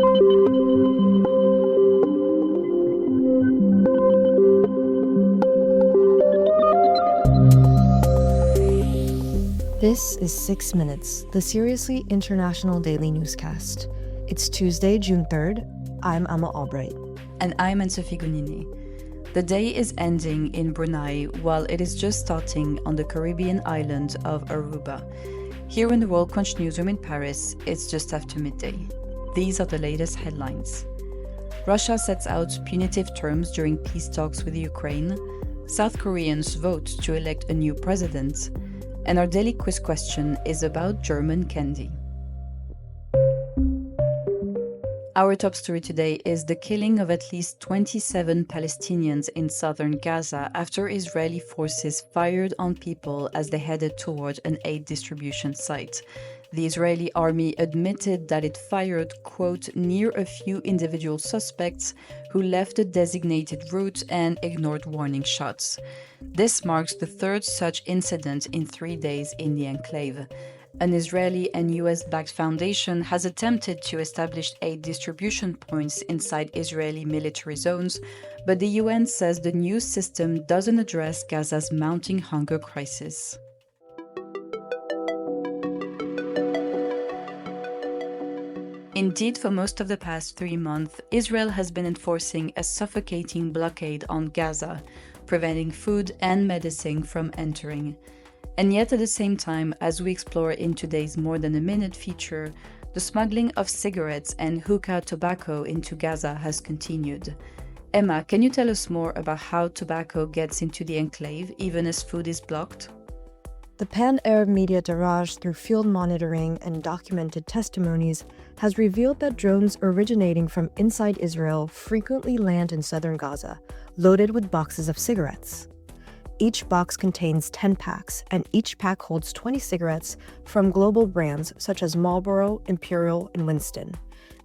This is 6 Minutes, the seriously international daily newscast. It's Tuesday, June 3rd. I'm Albright. And I'm Anne-Sophie Goninet. The day is ending in Brunei while it is just starting on the Caribbean island of Aruba. Here in the World Crunch newsroom in Paris, it's just after midday. These are the latest headlines. Russia sets out punitive terms during peace talks with Ukraine. South Koreans vote to elect a new president. And our daily quiz question is about German candy. Our top story today is the killing of at least 27 Palestinians in southern Gaza after Israeli forces fired on people as they headed toward an aid distribution site. The Israeli army admitted that it fired, quote, near a few individual suspects who left the designated route and ignored warning shots. This marks the third such incident in 3 days in the enclave. An Israeli and US-backed foundation has attempted to establish aid distribution points inside Israeli military zones, but the UN says the new system doesn't address Gaza's mounting hunger crisis. Indeed, for most of the past 3 months, Israel has been enforcing a suffocating blockade on Gaza, preventing food and medicine from entering. And yet at the same time, as we explore in today's More Than a Minute feature, the smuggling of cigarettes and hookah tobacco into Gaza has continued. Emma, can you tell us more about how tobacco gets into the enclave even as food is blocked? The pan-Arab media Daraj, through field monitoring and documented testimonies, has revealed that drones originating from inside Israel frequently land in southern Gaza, loaded with boxes of cigarettes. Each box contains 10 packs, and each pack holds 20 cigarettes from global brands such as Marlboro, Imperial, and Winston.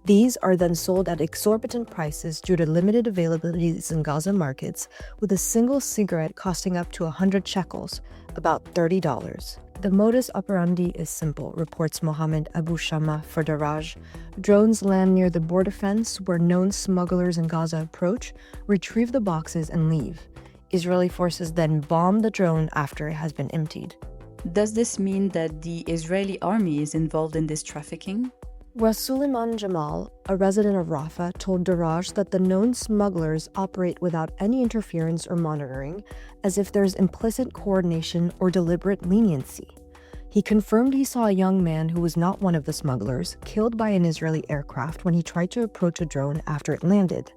These are then sold at exorbitant prices due to limited availabilities in Gaza markets, with a single cigarette costing up to 100 shekels, about $30. The modus operandi is simple, reports Mohammed Abu Shama for Daraj. Drones land near the border fence where known smugglers in Gaza approach, retrieve the boxes, and leave. Israeli forces then bomb the drone after it has been emptied. Does this mean that the Israeli army is involved in this trafficking? Suleiman Jamal, a resident of Rafah, told Daraj that the known smugglers operate without any interference or monitoring, as if there's implicit coordination or deliberate leniency. He confirmed he saw a young man who was not one of the smugglers killed by an Israeli aircraft when he tried to approach a drone after it landed.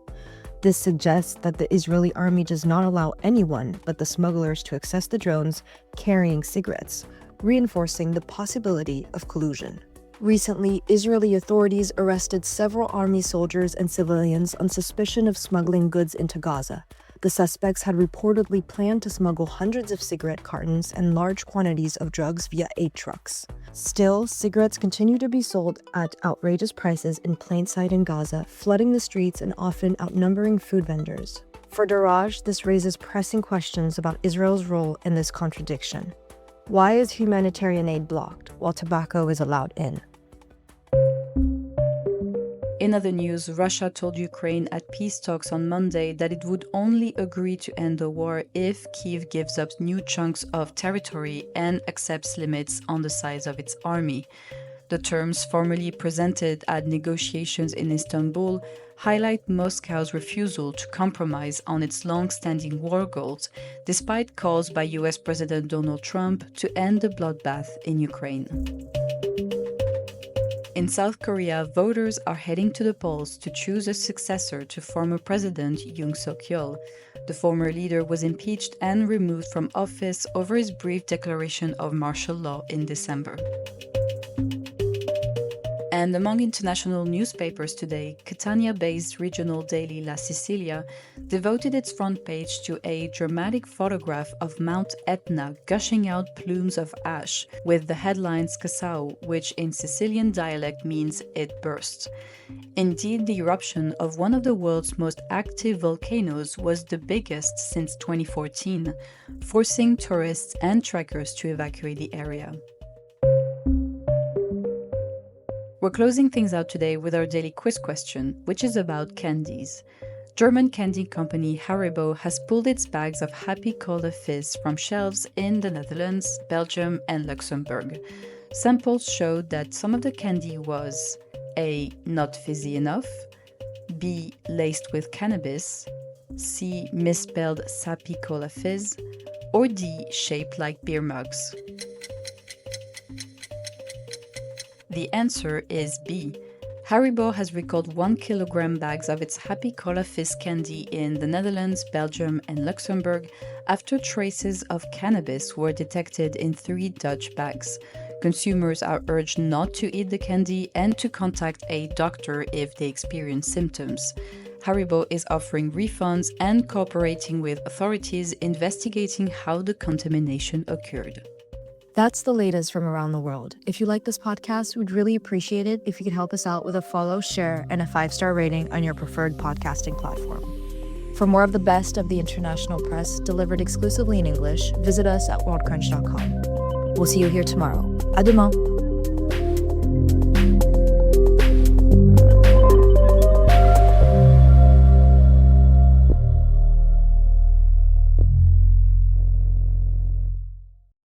This suggests that the Israeli army does not allow anyone but the smugglers to access the drones carrying cigarettes, reinforcing the possibility of collusion. Recently, Israeli authorities arrested several army soldiers and civilians on suspicion of smuggling goods into Gaza. The suspects had reportedly planned to smuggle hundreds of cigarette cartons and large quantities of drugs via aid trucks. Still, cigarettes continue to be sold at outrageous prices in plain sight in Gaza, flooding the streets and often outnumbering food vendors. For Daraj, this raises pressing questions about Israel's role in this contradiction. Why is humanitarian aid blocked while tobacco is allowed in? In other news, Russia told Ukraine at peace talks on Monday that it would only agree to end the war if Kyiv gives up new chunks of territory and accepts limits on the size of its army. The terms formally presented at negotiations in Istanbul highlight Moscow's refusal to compromise on its long-standing war goals, despite calls by US President Donald Trump to end the bloodbath in Ukraine. In South Korea, voters are heading to the polls to choose a successor to former President Yoon Suk-yeol. The former leader was impeached and removed from office over his brief declaration of martial law in December. And among international newspapers today, Catania-based regional daily La Sicilia devoted its front page to a dramatic photograph of Mount Etna gushing out plumes of ash, with the headlines Casao, which in Sicilian dialect means it burst. Indeed, the eruption of one of the world's most active volcanoes was the biggest since 2014, forcing tourists and trekkers to evacuate the area. We're closing things out today with our daily quiz question, which is about candies. German candy company Haribo has pulled its bags of Happy Cola Fizz from shelves in the Netherlands, Belgium, and Luxembourg. Samples showed that some of the candy was A. Not fizzy enough, B. Laced with cannabis, C. Misspelled Sappy Cola Fizz, or D. Shaped like beer mugs. The answer is B. Haribo has recalled 1 kilogram bags of its Happy Cola Fizz candy in the Netherlands, Belgium, and Luxembourg after traces of cannabis were detected in 3 Dutch bags. Consumers are urged not to eat the candy and to contact a doctor if they experience symptoms. Haribo is offering refunds and cooperating with authorities investigating how the contamination occurred. That's the latest from around the world. If you like this podcast, we'd really appreciate it if you could help us out with a follow, share, and a 5-star rating on your preferred podcasting platform. For more of the best of the international press delivered exclusively in English, visit us at worldcrunch.com. We'll see you here tomorrow. À demain!